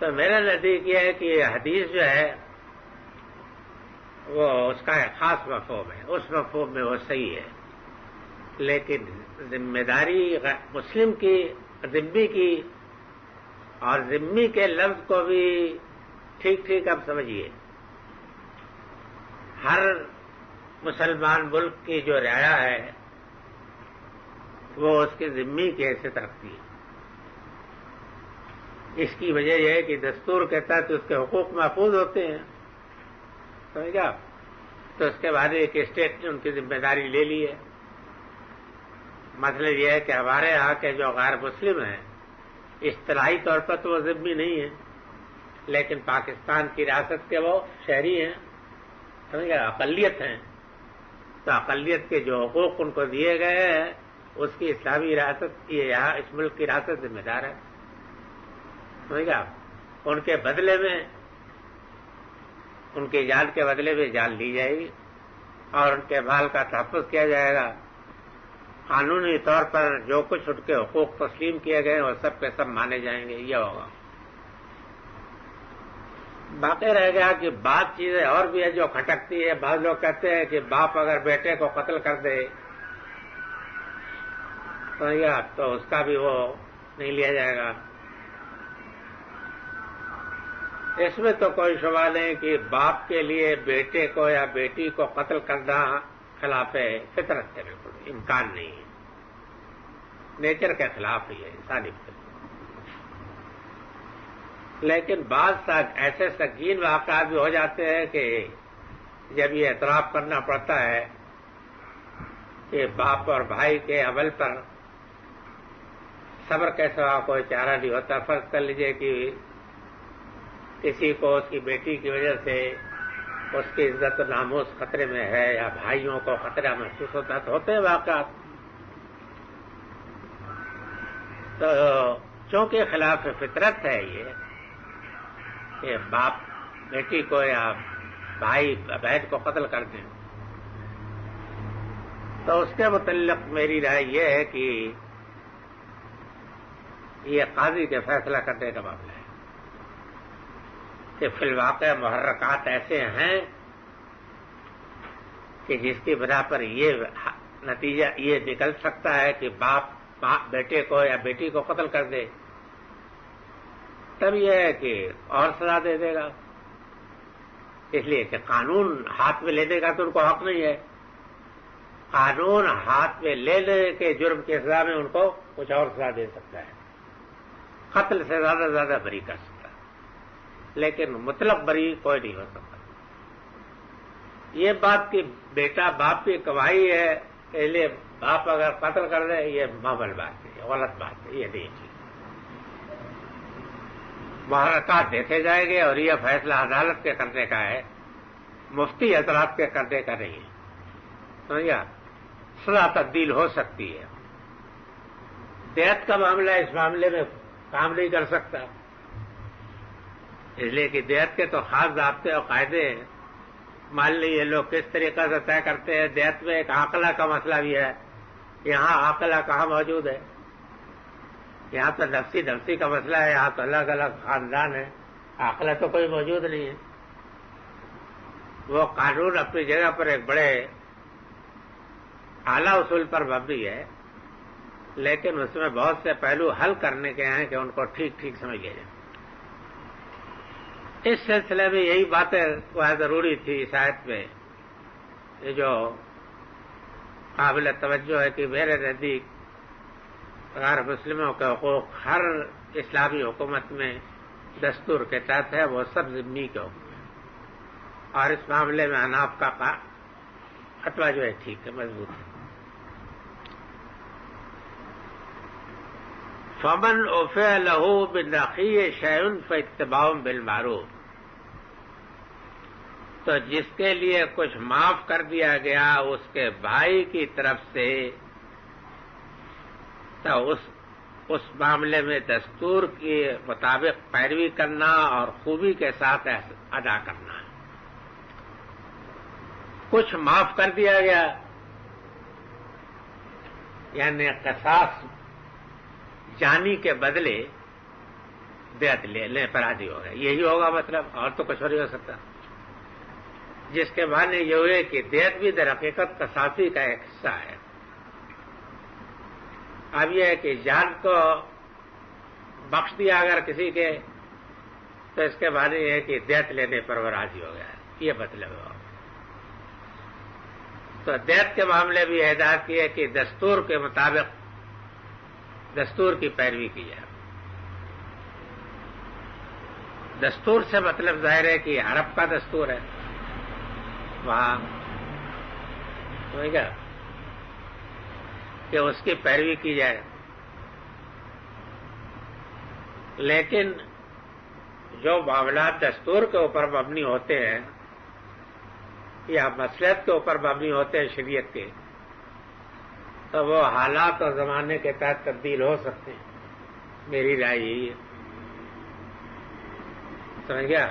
تو میرا نزدیک یہ ہے کہ یہ حدیث جو ہے وہ اس کا ایک خاص مفہوم ہے، اس مفہوم میں وہ صحیح ہے، لیکن ذمہ داری مسلم کی، ذمہ کی، اور ذمہ کے لفظ کو بھی ٹھیک ٹھیک اب سمجھیے. ہر مسلمان ملک کی جو رعایا ہے وہ اس کے ذمہ کی حیثیت رکھتی ہے. اس کی وجہ یہ ہے کہ دستور کے تحت اس کے حقوق محفوظ ہوتے ہیں، سمجھ گیا؟ تو اس کے بعد ایک اسٹیٹ نے ان کی ذمہ داری لے لی ہے. مسئلہ یہ ہے کہ ہمارے یہاں کے جو غیر مسلم ہیں اصطلاحی طور پر تو وہ ذمہ نہیں ہیں، لیکن پاکستان کی ریاست کے وہ شہری ہیں، سمجھ گیا؟ اقلیت ہیں. تو اقلیت کے جو حقوق ان کو دیے گئے ہیں اس کی اسلامی ریاست کی، یہاں اس ملک کی ریاست ذمہ دار ہے، سمجھ گیا؟ ان کے بدلے میں، ان کی جان کے بدلے میں جان لی جائے گی اور ان کے مال کا تحفظ کیا جائے گا. قانونی طور پر جو کچھ ان کے حقوق تسلیم کیے گئے وہ سب کے سب مانے جائیں گے، یہ ہوگا. باقی رہ گیا کہ بعض چیزیں اور بھی ہیں جو کھٹکتی ہے. بعض لوگ کہتے ہیں کہ باپ اگر بیٹے کو قتل کر دے تو اس کا بھی وہ نہیں لیا جائے گا. اس میں تو کوئی شبہ نہیں کہ باپ کے لیے بیٹے کو یا بیٹی کو قتل کرنا خلاف فطرت ہے، بالکل امکان نہیں ہے، نیچر کے خلاف ہی ہے، انسانی فطرت. لیکن بعض ایسے سنگین واقعات بھی ہو جاتے ہیں کہ جب یہ اعتراف کرنا پڑتا ہے کہ باپ اور بھائی کے عمل پر صبر کے سوا کوئی چارہ نہیں ہوتا. فرض کر لیجئے کہ کسی کو اس کی بیٹی کی وجہ سے اس کی عزت و ناموس خطرے میں ہے یا بھائیوں کو خطرہ محسوس ہوتا ہے، تو ہوتے ہیں واقعات. تو چونکہ خلاف فطرت ہے یہ کہ باپ بیٹی کو یا بھائی بہن کو قتل کر دیں، تو اس کے متعلق میری رائے یہ ہے کہ یہ قاضی کے فیصلہ کرنے کا معاملہ ہے کہ فی الواقع محرکات ایسے ہیں کہ جس کی بنا پر یہ نتیجہ یہ نکل سکتا ہے کہ باپ بیٹے کو یا بیٹی کو قتل کر دے، تب یہ ہے کہ اور سزا دے دے گا. اس لیے کہ قانون ہاتھ میں لینے کا تو ان کو حق نہیں ہے. قانون ہاتھ میں لینے کے جرم کی سزا میں ان کو کچھ اور سزا دے سکتا ہے، قتل سے زیادہ بری کر سکتا ہے، لیکن مطلق بری کوئی نہیں ہو سکتا. یہ بات کہ بیٹا باپ کی کمائی ہے اس لیے باپ اگر قتل کر دے، یہ معمول بات ہے، غلط بات ہے، یہ نہیں چیز. محرکات دیکھے جائیں گے اور یہ فیصلہ عدالت کے کرنے کا ہے، مفتی حضرات کے کرنے کا نہیں ہے. سمجھا؟ سزا تبدیل ہو سکتی ہے. دیت کا معاملہ اس معاملے میں کام نہیں کر سکتا، اس لیے کہ دیت کے تو خاص ضابطے اور قاعدے ہیں. مان لیجیے لوگ کس طریقے سے طے کرتے ہیں. دیت میں ایک عاقلہ کا مسئلہ بھی ہے. یہاں عاقلہ کہاں موجود ہے؟ یہاں تو نفسی کا مسئلہ ہے، یہاں تو الگ الگ خاندان ہے، عاقلہ تو کوئی موجود نہیں ہے. وہ قانون اپنی جگہ پر ایک بڑے اعلیٰ اصول پر مبنی ہے، لیکن اس میں بہت سے پہلو حل کرنے کے ہیں کہ ان کو ٹھیک ٹھیک سمجھ لیا جائے. اس سلسلے میں یہی باتیں وہ ضروری تھی اس آیت میں. یہ جو قابل توجہ ہے کہ میرے نزدیک غیر مسلموں کے حقوق ہر اسلامی حکومت میں دستور کے تحت ہے، وہ سب ذمہ کے حقوق ہیں، اور اس معاملے میں حناف کا فتویٰ جو ہے ٹھیک ہے، مضبوط ہے. فمن عفی لہ من اخیہ شیء فاتباع بالمعروف، تو جس کے لیے کچھ معاف کر دیا گیا اس کے بھائی کی طرف سے، تو اس معاملے میں دستور کے مطابق پیروی کرنا اور خوبی کے ساتھ ادا کرنا. کچھ معاف کر دیا گیا یعنی قصاص جانی کے بدلے دیت لینے پر راضی ہو گئے. یہی ہوگا مطلب, اور تو کچھ نہیں ہو سکتا. جس کے معنی یہ ہوئے کہ دیت بھی در حقیقت قصاصی کا ایک حصہ ہے. اب یہ ہے کہ جان کو بخش دیا اگر کسی کے, تو اس کے معنی یہ ہے کہ دیت لینے پر وہ راضی ہو گیا, یہ مطلب ہے. تو دیت کے معاملے بھی ہدایت کی ہے کہ دستور کے مطابق دستور کی پیروی کی جائے. دستور سے مطلب ظاہر ہے کہ عرب کا دستور ہے, وہاں سمجھ گیا, کہ اس کی پیروی کی جائے. لیکن جو معاملات دستور کے اوپر مبنی ہوتے ہیں یا مصلحت کے اوپر مبنی ہوتے ہیں شریعت کے, تو وہ حالات اور زمانے کے تحت تبدیل ہو سکتے ہیں. میری رائے یہی ہے, سمجھ گیا.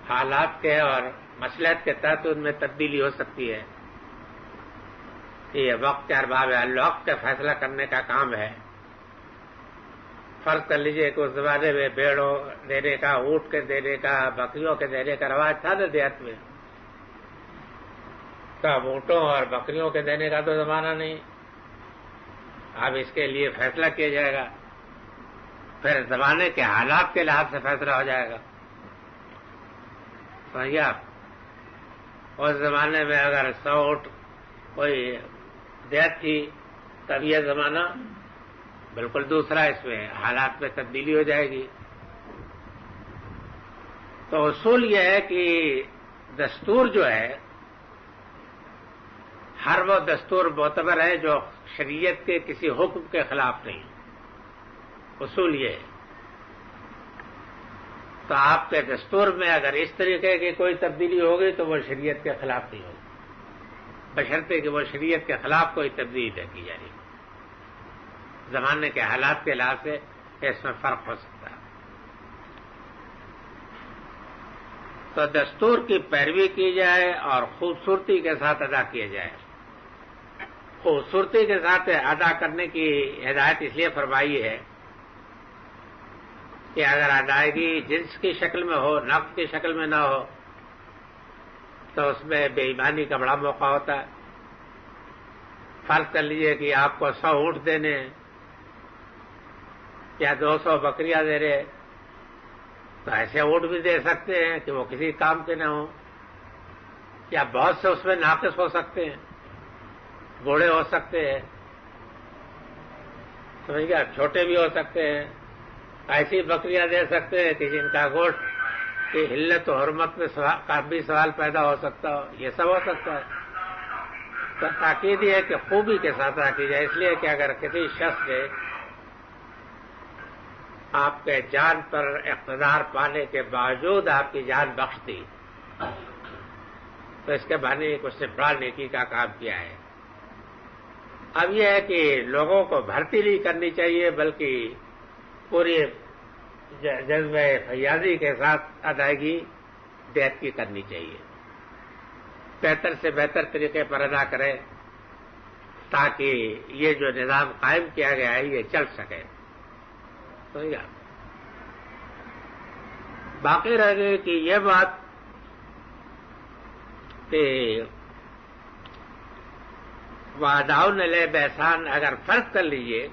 حالات کے اور مصلحت کے تحت ان میں تبدیلی ہو سکتی ہے. یہ وقت کے ارباب الوقت کا فیصلہ کرنے کا کام ہے. فرض کر لیجئے کہ اس زمانے میں بھیڑوں دینے کا, اونٹ کے دینے کا, بکریوں کے دینے کا رواج تھا نا دیہات میں. تو اب اونٹوں اور بکریوں کے دینے کا تو زمانہ نہیں. اب اس کے لیے فیصلہ کیا جائے گا, پھر زمانے کے حالات کے لحاظ سے فیصلہ ہو جائے گا. سمجھیے آپ, اس زمانے میں اگر 100 اونٹ کوئی دیت تھی, تب یہ زمانہ بالکل دوسرا, اس میں حالات میں تبدیلی ہو جائے گی. تو اصول یہ ہے کہ دستور جو ہے, ہر وہ دستور معتبر ہے جو شریعت کے کسی حکم کے خلاف نہیں. اصول یہ ہے. تو آپ کے دستور میں اگر اس طریقے کی کوئی تبدیلی ہوگی تو وہ شریعت کے خلاف نہیں ہوگی, بشرطے کہ وہ شریعت کے خلاف کوئی تبدیلی نہ کی جائے. زمانے کے حالات کے لحاظ سے اس میں فرق ہو سکتا ہے. تو دستور کی پیروی کی جائے اور خوبصورتی کے ساتھ ادا کیا جائے. خوبصورتی کے ساتھ ادا کرنے کی ہدایت اس لیے فرمائی ہے کہ اگر ادائیگی جنس کی شکل میں ہو, نقد کی شکل میں نہ ہو, تو اس میں بے ایمانی کا بڑا موقع ہوتا ہے. فرض کر لیجئے کہ آپ کو 100 اونٹ دینے ہیں یا 200 بکریاں دے رہے, تو ایسے اونٹ بھی دے سکتے ہیں کہ وہ کسی کام کے نہ ہوں, یا بہت سے اس میں ناقص ہو سکتے ہیں, بوڑھے ہو سکتے ہیں, سمجھ گیا, چھوٹے بھی ہو سکتے ہیں. ایسی بکریاں دے سکتے ہیں کہ جن کا گوشت کی حلت و حرمت میں کا بھی سوال پیدا ہو سکتا ہو. یہ سب ہو سکتا ہے. تو تاکید یہ ہے کہ خوبی کے ساتھ رکھی جائے, اس لیے کہ اگر کسی شخص نے آپ کے جان پر اقتدار پانے کے باوجود آپ کی جان بخش دی, تو اس کے معنی کچھ نے بڑا نیکی کا کام کیا ہے. اب یہ ہے کہ لوگوں کو بھرتی نہیں کرنی چاہیے, بلکہ پوری جذبہ فیاضی کے ساتھ ادائیگی دیت کی کرنی چاہیے. بہتر سے بہتر طریقے پر ادا کرے تاکہ یہ جو نظام قائم کیا گیا ہے یہ چل سکے. تو باقی رہ گئی کہ یہ بات کہ وعداؤں لے بحسان, اگر فرض کر لیجئے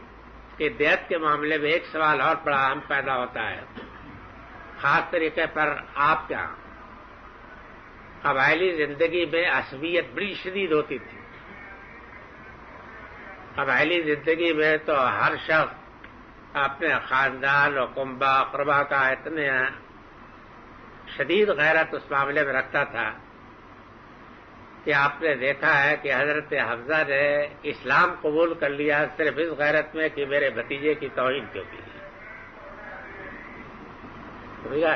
کہ دیت کے معاملے میں ایک سوال اور بڑا اہم پیدا ہوتا ہے, خاص طریقے پر آپ کیا قبائلی زندگی میں عصبیت بڑی شدید ہوتی تھی. قبائلی زندگی میں تو ہر شخص اپنے خاندان و کنبہ اقربا کا اتنے شدید غیرت اس معاملے میں رکھتا تھا کہ آپ نے دیکھا ہے کہ حضرت حمزہ نے اسلام قبول کر لیا صرف اس غیرت میں کہ میرے بھتیجے کی توہین کیوں کی.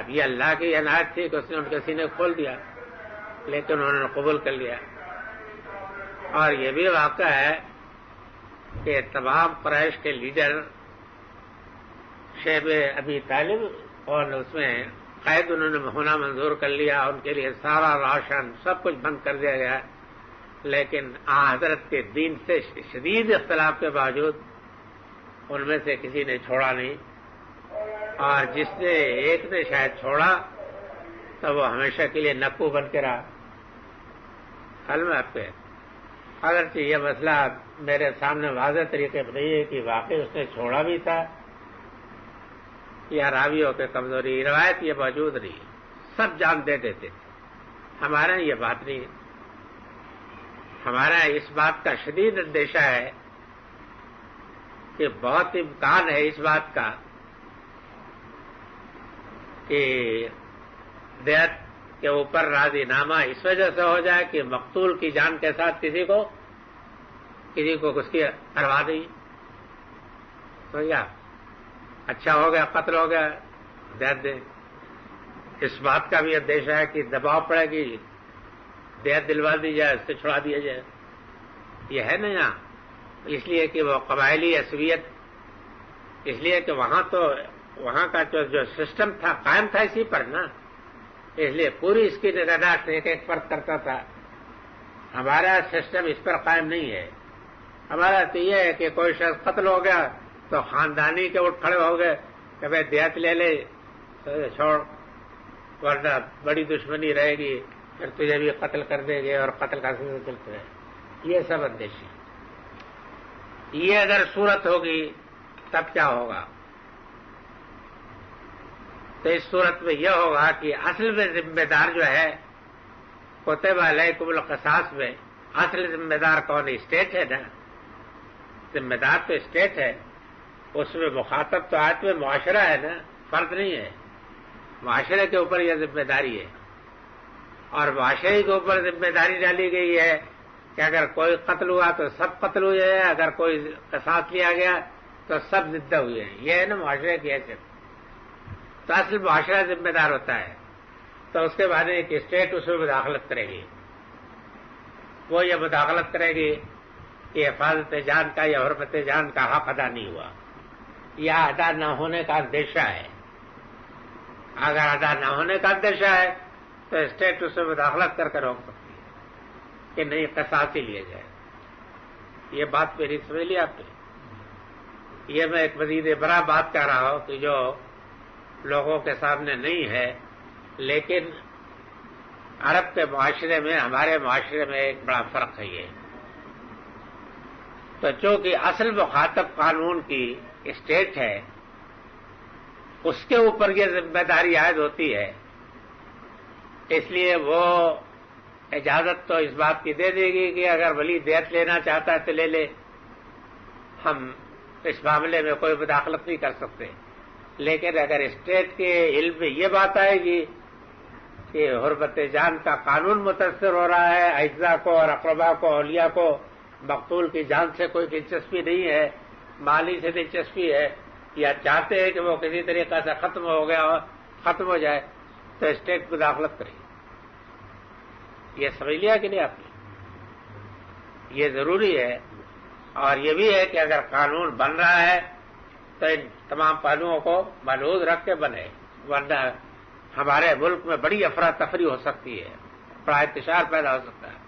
یہ اللہ کی عنایت تھی کہ اس نے ان کے سینے کھول دیا, لیکن انہوں نے قبول کر لیا. اور یہ بھی واقعہ ہے کہ تمام قریش کے لیڈر شیب ابی طالب, اور اس میں قید انہوں نے ہونا منظور کر لیا, ان کے لیے سارا راشن سب کچھ بند کر دیا گیا, لیکن حضرت کے دین سے شدید اختلاف کے باوجود ان میں سے کسی نے چھوڑا نہیں اور جس نے ایک نے شاید چھوڑا تو وہ ہمیشہ کے لیے نکو بن کے رہا. حل میں آپ پہ اگرچہ یہ مسئلہ میرے سامنے واضح طریقے پر نہیں ہے کہ واقعی اس نے چھوڑا بھی تھا یا راویوں کے کمزوری، روایت یہ موجود نہیں ہے، سب جان دے دیتے تھے. ہمارا یہ بات نہیں ہے. ہمارا اس بات کا شدید اندیشہ ہے کہ بہت امکان ہے اس بات کا کہ دیت کے اوپر راضی نامہ اس وجہ سے ہو جائے کہ مقتول کی جان کے ساتھ کسی کو اس کی کروا دی. تو یا اچھا ہو گیا، قتل ہو گیا، دیت دے. اس بات کا بھی اندیشہ ہے کہ دباؤ پڑے گی، دیت دلوا دی جائے، اس سے چھڑا دیا جائے. یہ ہے نا یہاں، اس لیے کہ وہ قبائلی عصبیت، اس لیے کہ وہاں کا جو سسٹم تھا قائم تھا اسی پر نا، اس لیے پوری اس کی نگرانی ایک ایک فرد کرتا تھا. ہمارا سسٹم اس پر قائم نہیں ہے. ہمارا تو یہ ہے کہ کوئی شخص قتل ہو گیا تو خاندانی کے اٹھ کھڑے ہو گئے کہ بھائی دیت لے لے، چھوڑ، ورنہ بڑی دشمنی رہے گی، پھر تجھے بھی قتل کر دیں گے اور قتل کا سلسلہ چلتے رہے. یہ سب اندیشی. یہ اگر صورت ہوگی تب کیا ہوگا؟ تو اس صورت میں یہ ہوگا کہ اصل میں ذمہ دار جو ہے کتب علیکم القصاص میں اصل ذمہ دار کون ہے؟ اسٹیٹ ہے نا. ذمہ دار تو اسٹیٹ ہے، اس میں مخاطب تو آیت میں معاشرہ ہے نا، فرد نہیں ہے. معاشرے کے اوپر یہ ذمہ داری ہے، اور معاشرے کے اوپر ذمہ داری ڈالی گئی ہے کہ اگر کوئی قتل ہوا تو سب قتل ہوئے ہیں، اگر کوئی قصاص لیا گیا تو سب زندہ ہوئے ہیں. یہ ہے نا معاشرے کی حیثیت. تو اصل معاشرہ ذمہ دار ہوتا ہے. تو اس کے بعد ایک اسٹیٹ اس میں مداخلت کرے گی. وہ یہ مداخلت کرے گی کہ حفاظت جان کا یا حرمت جان کا حق ادا نہیں ہوا یا ادا نہ ہونے کا اندیشہ ہے. اگر ادا نہ ہونے کا اندیشہ ہے تو اسٹیٹ اس میں مداخلت کر کے روک سکتی ہے کہ نہیں قصاص ہی لیا جائے. یہ بات میری سمجھ لی آپ نے. یہ میں ایک مزید بڑا بات کہہ رہا ہوں کہ جو لوگوں کے سامنے نہیں ہے، لیکن عرب کے معاشرے میں ہمارے معاشرے میں ایک بڑا فرق ہے. یہ تو چونکہ اصل مخاطب قانون کی اسٹیٹ ہے، اس کے اوپر یہ ذمہ داری عائد ہوتی ہے، اس لیے وہ اجازت تو اس بات کی دے دے گی کہ اگر ولی دیت لینا چاہتا ہے تو لے لے، ہم اس معاملے میں کوئی مداخلت نہیں کر سکتے. لیکن اگر اسٹیٹ کے علم میں یہ بات آئے گی کہ حرمت جان کا قانون متاثر ہو رہا ہے، اجزاء کو اور اقربا کو، اولیاء کو مقتول کی جان سے کوئی دلچسپی نہیں ہے، مالی سے دلچسپی ہے، یا چاہتے ہیں کہ وہ کسی طریقے سے ختم ہو جائے، تو اسٹیٹ مداخلت کرے گی. یہ سمجھ لیا کہ نہیں آپ نے؟ یہ ضروری ہے. اور یہ بھی ہے کہ اگر قانون بن رہا ہے تو ان تمام پہلوؤں کو ملحوظ رکھ کے بنے، ورنہ ہمارے ملک میں بڑی افراتفری ہو سکتی ہے، بڑا انتشار پیدا ہو سکتا ہے.